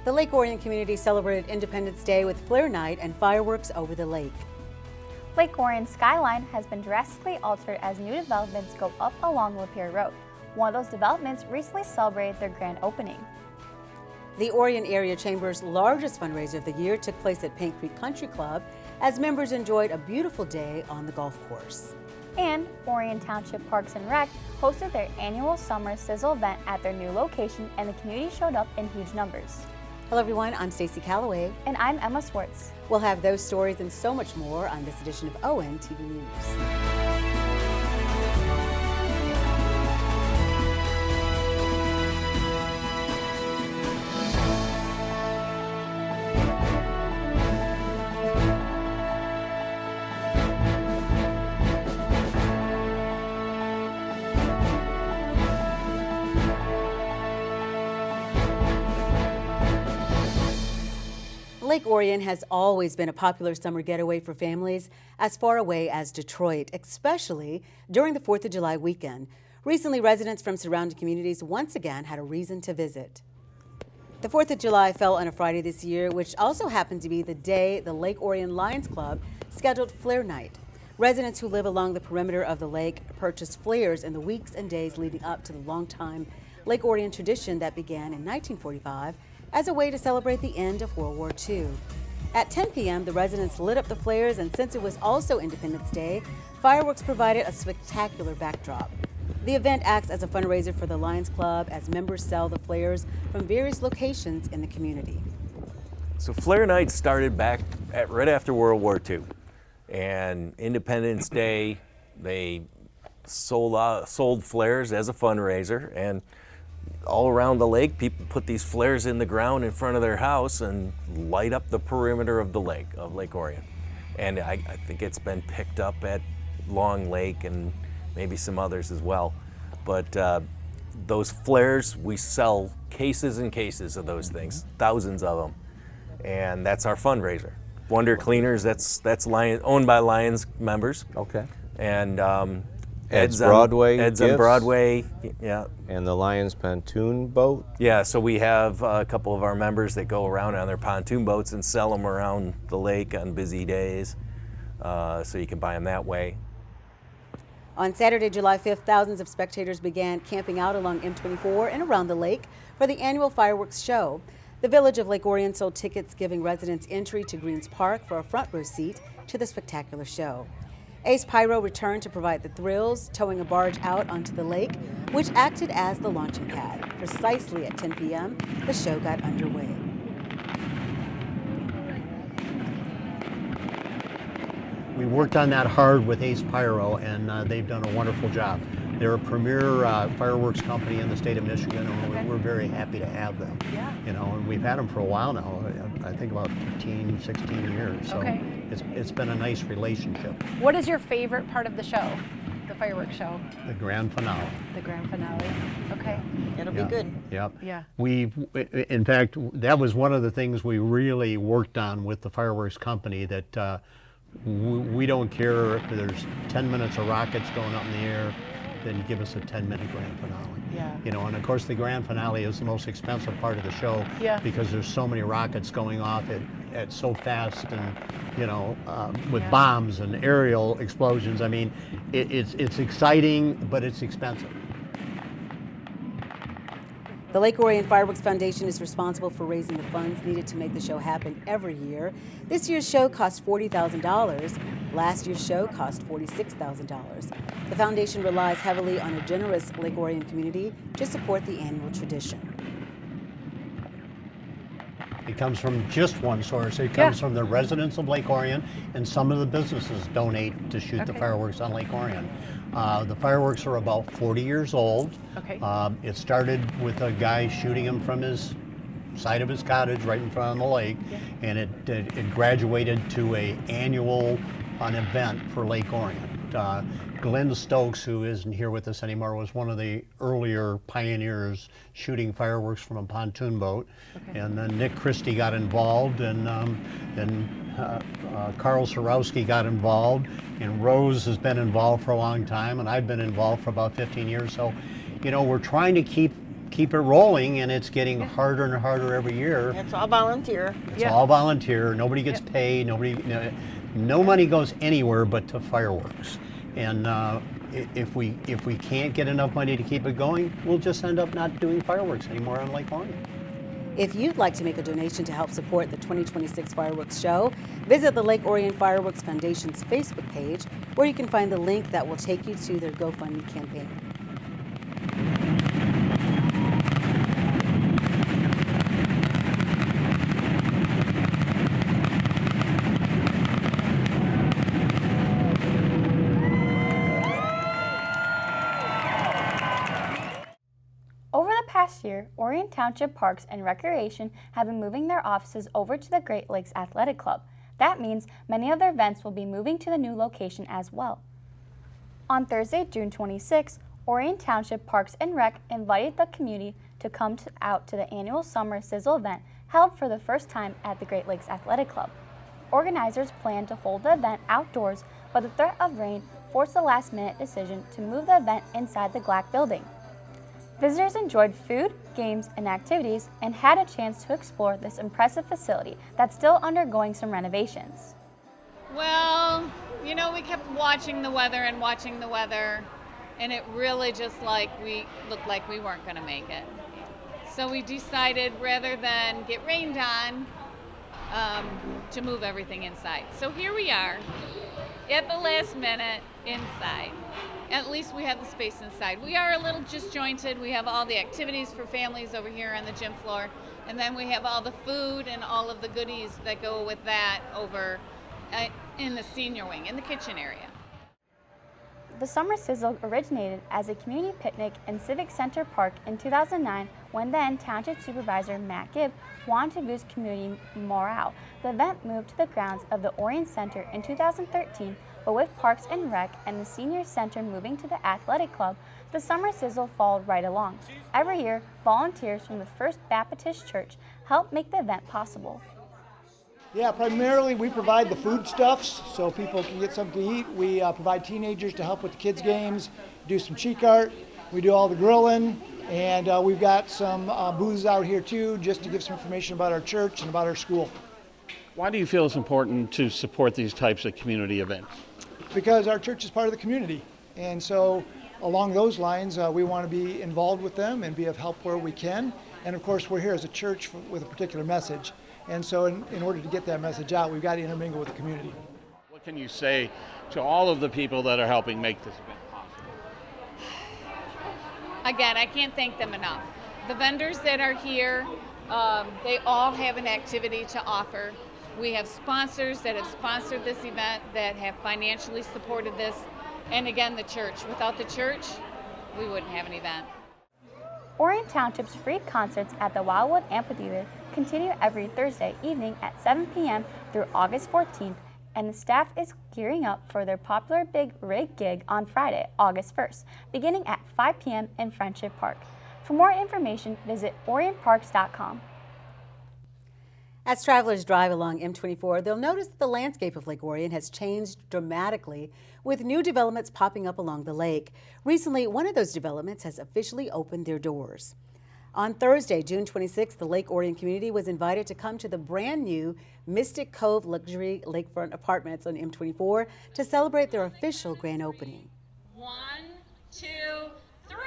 The Lake Orion community celebrated Independence Day with flare night and fireworks over the lake. Lake Orion's skyline has been drastically altered as new developments go up along Lapeer Road. One of those developments recently celebrated their grand opening. The Orion Area Chamber's largest fundraiser of the year took place at Paint Creek Country Club as members enjoyed a beautiful day on the golf course. And Orion Township Parks and Rec hosted their annual summer Sizzle event at their new location, and the community showed up in huge numbers. Hello everyone, I'm Stacy Calloway. And I'm Emma Schwartz. We'll have those stories and so much more on this edition of ONTV News. Lake Orion has always been a popular summer getaway for families as far away as Detroit, especially during the 4th of July weekend. Recently, residents from surrounding communities once again had a reason to visit. The 4th of July fell on a Friday this year, which also happened to be the day the Lake Orion Lions Club scheduled flare night. Residents who live along the perimeter of the lake purchased flares in the weeks and days leading up to the longtime Lake Orion tradition that began in 1945 as a way to celebrate the end of World War II. At 10 p.m., the residents lit up the flares, and since it was also Independence Day, fireworks provided a spectacular backdrop. The event acts as a fundraiser for the Lions Club as members sell the flares from various locations in the community. So Flare Night started back right after World War II, and Independence Day, they sold flares as a fundraiser, and all around the lake, people put these flares in the ground in front of their house and light up the perimeter of the lake, of Lake Orion. And I think it's been picked up at Long Lake and maybe some others as well. But those flares, we sell cases and cases of those things, thousands of them. And that's our fundraiser. Wonder Cleaners, that's owned by Lions members. Okay. And Ed's Broadway Ed's gifts. on Broadway, yeah. And the Lions pontoon boat? Yeah, so we have a couple of our members that go around on their pontoon boats and sell them around the lake on busy days, so you can buy them that way. On Saturday, July 5th, thousands of spectators began camping out along M24 and around the lake for the annual fireworks show. The village of Lake Orion sold tickets, giving residents entry to Greens Park for a front row seat to the spectacular show. Ace Pyro returned to provide the thrills, towing a barge out onto the lake, which acted as the launching pad. Precisely at 10 p.m., the show got underway. We worked on that hard with Ace Pyro, and they've done a wonderful job. They're a premier fireworks company in the state of Michigan, and we're very happy to have them. Yeah. You know, and we've had them for a while now. I think about 15, 16 years. So Okay. it's been a nice relationship. What is your favorite part of the show, the fireworks show? The grand finale. The grand finale. Okay. It'll Yeah. be good. Yep. Yeah. In fact, that was one of the things we really worked on with the fireworks company, that we don't care if there's 10 minutes of rockets going up in the air, then give us a 10-minute grand finale. Yeah. You know, and of course the grand finale is the most expensive part of the show, Yeah. because there's so many rockets going off at so fast, and you know, with Yeah. bombs and aerial explosions. I mean, it's exciting, but it's expensive. The Lake Orion Fireworks Foundation is responsible for raising the funds needed to make the show happen every year. This year's show cost $40,000. Last year's show cost $46,000. The foundation relies heavily on a generous Lake Orion community to support the annual tradition. It comes from just one source. It comes from the residents of Lake Orion, and some of the businesses donate to shoot the fireworks on Lake Orion. The fireworks are about 40 years old. Okay. It started with a guy shooting them from his side of his cottage right in front of the lake, and it graduated to an event for Lake Orion. Glenn Stokes, who isn't here with us anymore, was one of the earlier pioneers shooting fireworks from a pontoon boat. And then Nick Christie got involved, and then Carl Sorowski got involved, and Rose has been involved for a long time, and I've been involved for about 15 years. So, you know, we're trying to keep keep it rolling, and it's getting harder and harder every year. It's all volunteer. It's all volunteer. Nobody gets paid. No money goes anywhere but to fireworks. And if we can't get enough money to keep it going, we'll just end up not doing fireworks anymore on Lake Orion. If you'd like to make a donation to help support the 2026 fireworks show, visit the Lake Orion Fireworks Foundation's Facebook page, where you can find the link that will take you to their GoFundMe campaign. Over the past year, Orion Township Parks and Recreation have been moving their offices over to the Great Lakes Athletic Club. That means many of their events will be moving to the new location as well. On Thursday, June 26, Orion Township Parks and Rec invited the community to come out to the annual Summer Sizzle event held for the first time at the Great Lakes Athletic Club. Organizers planned to hold the event outdoors, but the threat of rain forced the last-minute decision to move the event inside the Glack building. Visitors enjoyed food, games, and activities and had a chance to explore this impressive facility that's still undergoing some renovations. Well, you know, we kept watching the weather, and it really just looked like we weren't going to make it. So we decided, rather than get rained on, to move everything inside. So here we are, at the last minute, inside. At least we have the space inside. We are a little disjointed. We have all the activities for families over here on the gym floor, and then we have all the food and all of the goodies that go with that over in the senior wing, in the kitchen area. The Summer Sizzle originated as a community picnic in Civic Center Park in 2009 when then Township Supervisor Matt Gibb wanted to boost community morale. The event moved to the grounds of the Orion Center in 2013, but with Parks and Rec and the Senior Center moving to the Athletic Club, the Summer Sizzle followed right along. Every year, volunteers from the First Baptist Church help make the event possible. Yeah, primarily we provide the foodstuffs so people can get something to eat. We provide teenagers to help with the kids' games, do some cheek art. We do all the grilling, and we've got some booths out here too, just to give some information about our church and about our school. Why do you feel it's important to support these types of community events? Because our church is part of the community, and so along those lines, we want to be involved with them and be of help where we can. And of course, we're here as a church with a particular message. And so in order to get that message out, we've got to intermingle with the community. What can you say to all of the people that are helping make this event possible? Again, I can't thank them enough. The vendors that are here, they all have an activity to offer. We have sponsors that have sponsored this event, that have financially supported this. And again, the church. Without the church, we wouldn't have an event. Orion Township's free concerts at the Wildwood Amphitheater continue every Thursday evening at 7 p.m. through August 14th, and the staff is gearing up for their popular Big Rig gig on Friday, August 1st, beginning at 5 p.m. in Friendship Park. For more information, visit orionparks.com. As travelers drive along M24, they'll notice that the landscape of Lake Orion has changed dramatically, with new developments popping up along the lake. Recently, one of those developments has officially opened their doors. On Thursday, June 26th, the Lake Orion community was invited to come to the brand new Mystic Cove luxury lakefront apartments on M24 to celebrate their official grand opening. 1, 2, 3!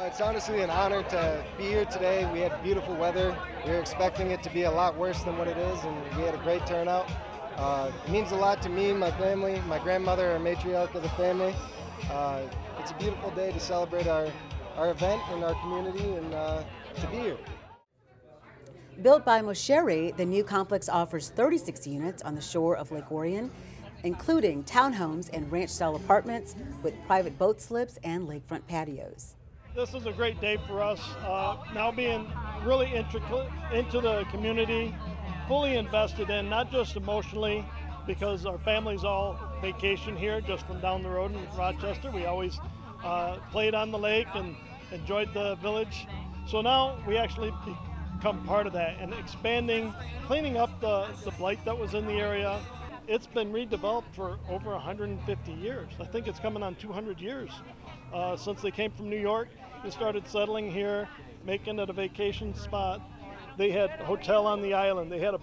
It's honestly an honor to be here today. We had beautiful weather. We were expecting it to be a lot worse than what it is, and we had a great turnout. It means a lot to me, my family, my grandmother, our matriarch of the family. It's a beautiful day to celebrate our event and our community, and to be here. Built by Mosheri, the new complex offers 36 units on the shore of Lake Orion, including townhomes and ranch-style apartments with private boat slips and lakefront patios. This is a great day for us, now being really intricate into the community, fully invested in, not just emotionally, because our families all vacation here just from down the road in Rochester. We always played on the lake and enjoyed the village. So now we actually become part of that and expanding, cleaning up the blight that was in the area, it's been redeveloped for over 150 years. I think it's coming on 200 years since they came from New York and started settling here, making it a vacation spot. They had a hotel on the island. They had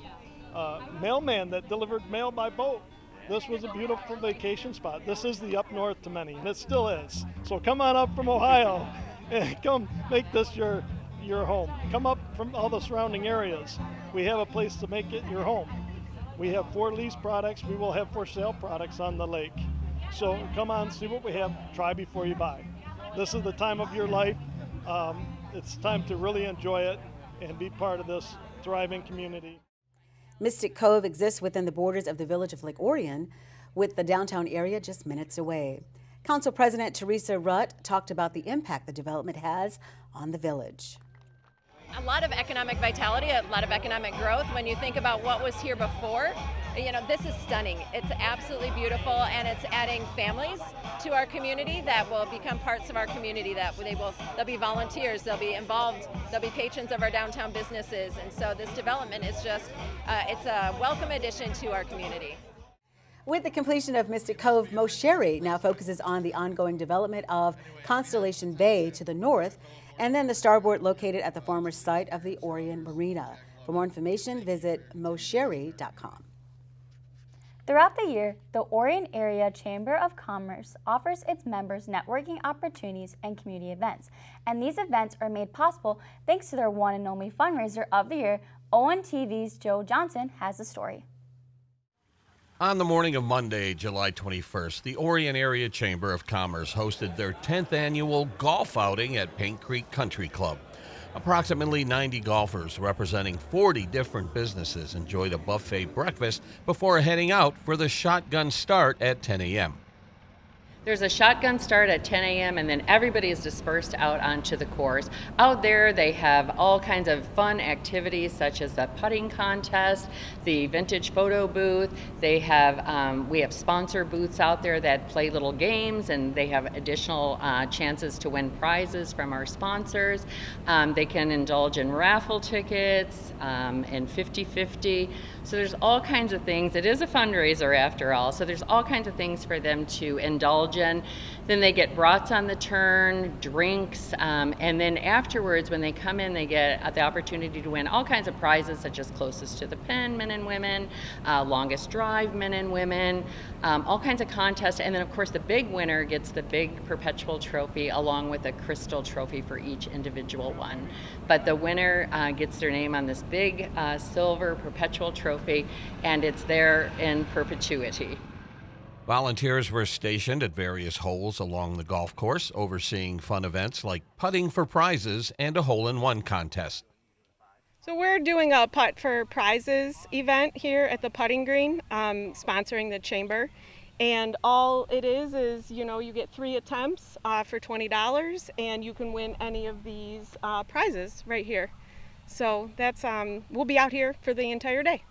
a mailman that delivered mail by boat. This was a beautiful vacation spot. This is the up north to many, and it still is. So come on up from Ohio and come make this your home. Come up from all the surrounding areas. We have a place to make it your home. We have 4 lease products. We will have for sale products on the lake. So come on, see what we have. Try before you buy. This is the time of your life. It's time to really enjoy it and be part of this thriving community. Mystic Cove exists within the borders of the village of Lake Orion, with the downtown area just minutes away. Council President Teresa Rutt talked about the impact the development has on the village. A lot of economic vitality, a lot of economic growth. When you think about what was here before, this is stunning. It's absolutely beautiful, and it's adding families to our community that will become parts of our community. They'll be volunteers, they'll be involved, they'll be patrons of our downtown businesses, and so this development is just, it's a welcome addition to our community. With the completion of Mystic Cove, Mosherry now focuses on the ongoing development of Constellation Bay to the north, and then the starboard located at the former site of the Orion Marina. For more information, visit mosherry.com. Throughout the year, the Orion Area Chamber of Commerce offers its members networking opportunities and community events. And these events are made possible thanks to their one and only fundraiser of the year. ONTV's Joe Johnson has the story. On the morning of Monday, July 21st, the Orion Area Chamber of Commerce hosted their 10th annual golf outing at Paint Creek Country Club. Approximately 90 golfers representing 40 different businesses enjoyed a buffet breakfast before heading out for the shotgun start at 10 a.m. There's a shotgun start at 10 a.m. and then everybody is dispersed out onto the course. Out there they have all kinds of fun activities such as the putting contest, the vintage photo booth. They have we have sponsor booths out there that play little games, and they have additional chances to win prizes from our sponsors. They can indulge in raffle tickets and 50-50. So there's all kinds of things. It is a fundraiser after all, so there's all kinds of things for them to indulge in. Then they get brats on the turn, drinks, and then afterwards when they come in, they get the opportunity to win all kinds of prizes such as closest to the pin, men and women, longest drive, men and women, all kinds of contests. And then of course the big winner gets the big perpetual trophy along with a crystal trophy for each individual one. But the winner gets their name on this big silver perpetual trophy, and it's there in perpetuity. Volunteers were stationed at various holes along the golf course, overseeing fun events like putting for prizes and a hole-in-one contest. So we're doing a putt for prizes event here at the putting green, sponsoring the chamber. And all it is, you get 3 attempts for $20, and you can win any of these prizes right here. So that's, we'll be out here for the entire day.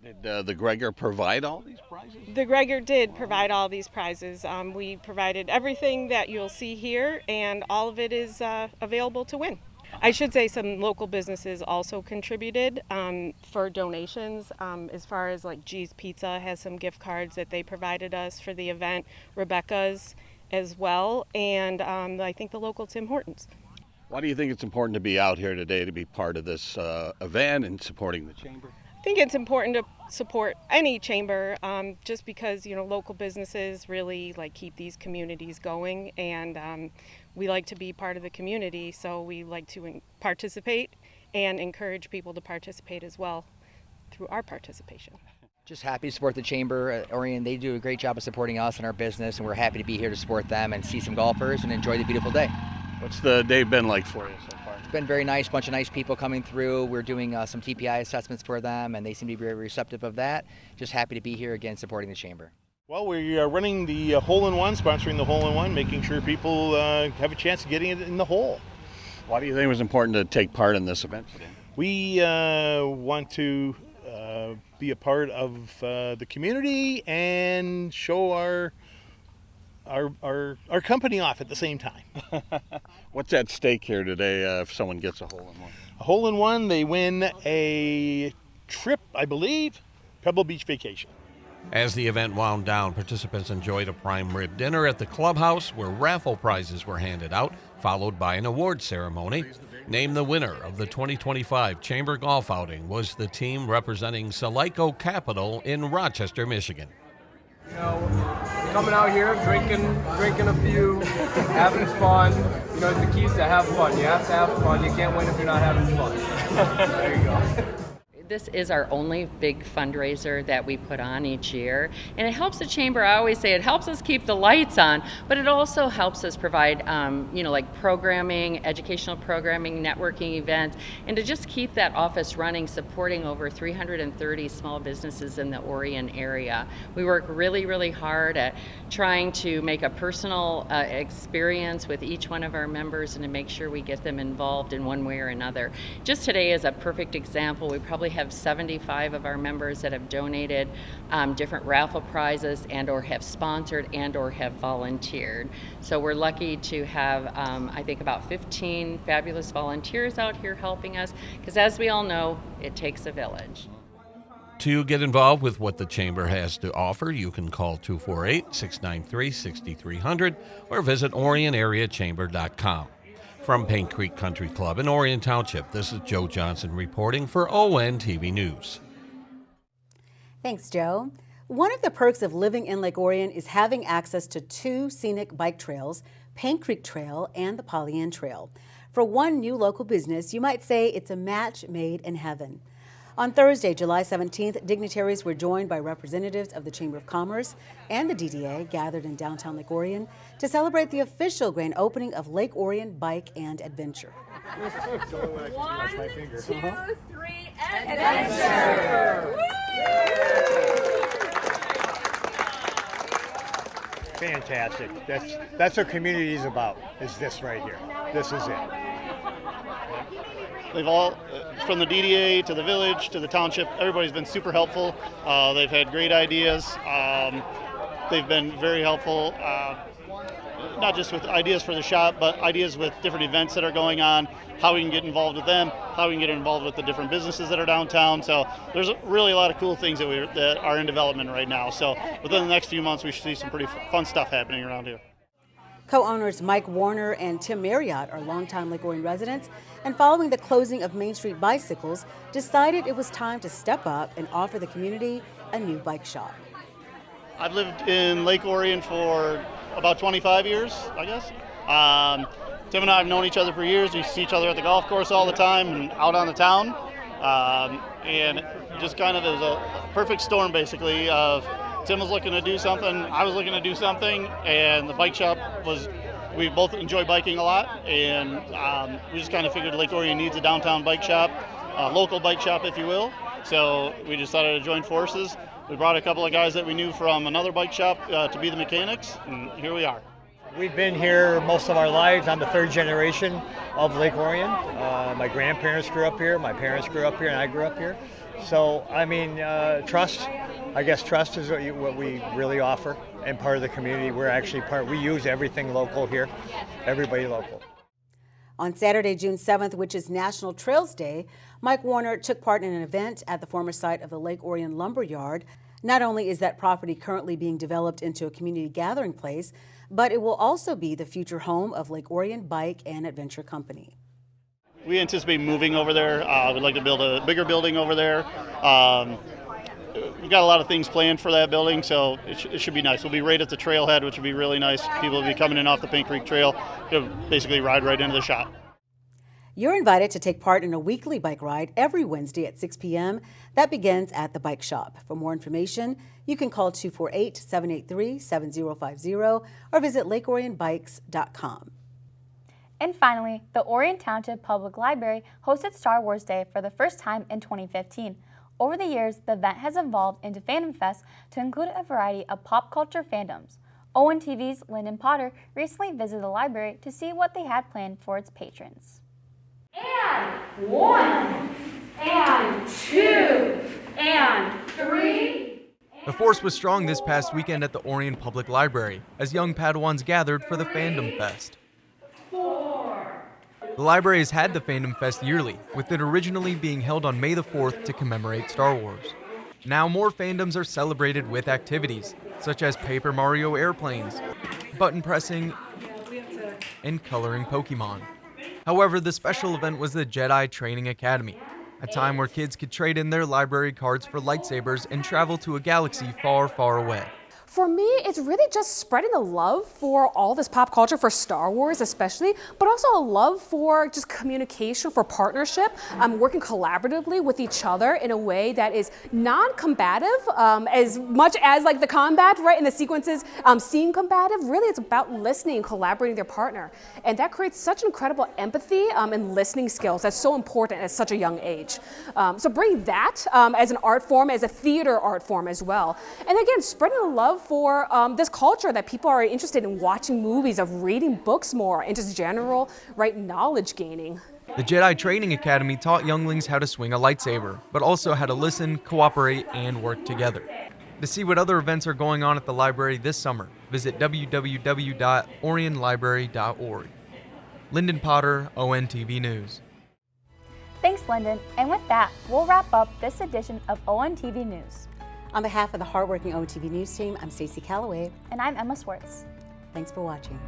Did the Gregor provide all these prizes? The Gregor did provide all these prizes. We provided everything that you'll see here, and all of it is available to win. I should say some local businesses also contributed for donations, as far as like G's Pizza has some gift cards that they provided us for the event, Rebecca's as well, and I think the local Tim Hortons. Why do you think it's important to be out here today to be part of this event and supporting the chamber? I think it's important to support any chamber, just because local businesses really keep these communities going, and we like to be part of the community, so we like to participate and encourage people to participate as well through our participation. Just happy to support the chamber. Orion, they do a great job of supporting us and our business, and we're happy to be here to support them and see some golfers and enjoy the beautiful day. What's the day been like for you so far? It's been very nice, bunch of nice people coming through. We're doing some TPI assessments for them, and they seem to be very receptive of that. Just happy to be here again supporting the chamber. Well, we are running the hole-in-one, sponsoring the hole-in-one, making sure people have a chance of getting it in the hole. Why do you think it was important to take part in this event today? We want to be a part of the community and show our company off at the same time. What's at stake here today if someone gets a hole-in-one? A hole-in-one, they win a trip, I believe, Pebble Beach vacation. As the event wound down, participants enjoyed a prime rib dinner at the clubhouse where raffle prizes were handed out, followed by an award ceremony. Named the winner of the 2025 Chamber Golf Outing was the team representing Silico Capital in Rochester, Michigan. You know, coming out here, drinking a few, having fun. You know, the key is to have fun. You have to have fun. You can't win if you're not having fun. There you go. This is our only big fundraiser that we put on each year, and it helps the chamber. I always say it helps us keep the lights on, but it also helps us provide, like programming, educational programming, networking events, and to just keep that office running, supporting over 330 small businesses in the Orion area. We work really, really hard at trying to make a personal experience with each one of our members and to make sure we get them involved in one way or another. Just today is a perfect example. We probably have 75 of our members that have donated different raffle prizes and or have sponsored and or have volunteered. So we're lucky to have, I think, about 15 fabulous volunteers out here helping us, because as we all know, it takes a village. To get involved with what the Chamber has to offer, you can call 248-693-6300 or visit orionareachamber.com. From Paint Creek Country Club in Orion Township, this is Joe Johnson reporting for ONTV News. Thanks, Joe. One of the perks of living in Lake Orion is having access to 2 scenic bike trails, Paint Creek Trail and the Pollyant Trail. For one new local business, you might say it's a match made in heaven. On Thursday, July 17th, dignitaries were joined by representatives of the Chamber of Commerce and the DDA gathered in downtown Lake Orion to celebrate the official grand opening of Lake Orion Bike and Adventure. 1, 2, 3, adventure! Fantastic. That's what community is about, is this right here. This is it. They've all, from the DDA to the village to the township, everybody's been super helpful. They've had great ideas. They've been very helpful, not just with ideas for the shop, but ideas with different events that are going on, how we can get involved with them, how we can get involved with the different businesses that are downtown. So there's really a lot of cool things that are in development right now. So within the next few months, we should see some pretty fun stuff happening around here. Co-owners Mike Warner and Tim Marriott are longtime Lake Orion residents, and following the closing of Main Street Bicycles, decided it was time to step up and offer the community a new bike shop. I've lived in Lake Orion for about 25 years, I guess. Tim and I have known each other for years. We see each other at the golf course all the time and out on the town. And just kind of, it was a perfect storm, basically, of Tim was looking to do something, I was looking to do something, and the bike shop was, we both enjoy biking a lot, and we just kind of figured Lake Orion needs a downtown bike shop, a local bike shop, if you will. So we decided to join forces. We brought a couple of guys that we knew from another bike shop to be the mechanics, and here we are. We've been here most of our lives. I'm the 3rd generation of Lake Orion. My grandparents grew up here, my parents grew up here, and I grew up here. So, I mean, trust. I guess trust is what we really offer, and part of the community. We're actually we use everything local here, everybody local. On Saturday, June 7th, which is National Trails Day, Mike Warner took part in an event at the former site of the Lake Orion Lumber Yard. Not only is that property currently being developed into a community gathering place, but it will also be the future home of Lake Orion Bike and Adventure Company. We anticipate moving over there. We'd like to build a bigger building over there. We've got a lot of things planned for that building, so it should be nice. We'll be right at the trailhead, which will be really nice. People will be coming in off the Paint Creek Trail. They'll basically ride right into the shop. You're invited to take part in a weekly bike ride every Wednesday at 6 p.m. That begins at the bike shop. For more information, you can call 248-783-7050 or visit lakeorionbikes.com. And finally, the Orion Township Public Library hosted Star Wars Day for the first time in 2015. Over the years, the event has evolved into Fandom Fest to include a variety of pop culture fandoms. ONTV's Lyndon Potter recently visited the library to see what they had planned for its patrons. And 1, and 2, and 3. The force was strong this past weekend at the Orion Public Library as young Padawans gathered for the Fandom Fest. 4. The library has had the Fandom Fest yearly, with it originally being held on May the 4th to commemorate Star Wars. Now more fandoms are celebrated with activities, such as Paper Mario airplanes, button pressing, and coloring Pokemon. However, the special event was the Jedi Training Academy, a time where kids could trade in their library cards for lightsabers and travel to a galaxy far, far away. For me, it's really just spreading the love for all this pop culture, for Star Wars especially, but also a love for just communication, for partnership, working collaboratively with each other in a way that is non-combative, as much as like the combat, right, in the sequences seem combative. Really, it's about listening and collaborating with your partner. And that creates such incredible empathy and listening skills that's so important at such a young age. So bring that as an art form, as a theater art form as well. And again, spreading the love for this culture that people are interested in watching movies, of reading books more, and just general, right, knowledge gaining. The Jedi Training Academy taught younglings how to swing a lightsaber, but also how to listen, cooperate, and work together. To see what other events are going on at the library this summer, visit www.orionlibrary.org. Lyndon Potter, ONTV News. Thanks, Lyndon. And with that, we'll wrap up this edition of ONTV News. On behalf of the hardworking ONTV News team, I'm Stacy Calloway. And I'm Emma Schwartz. Thanks for watching.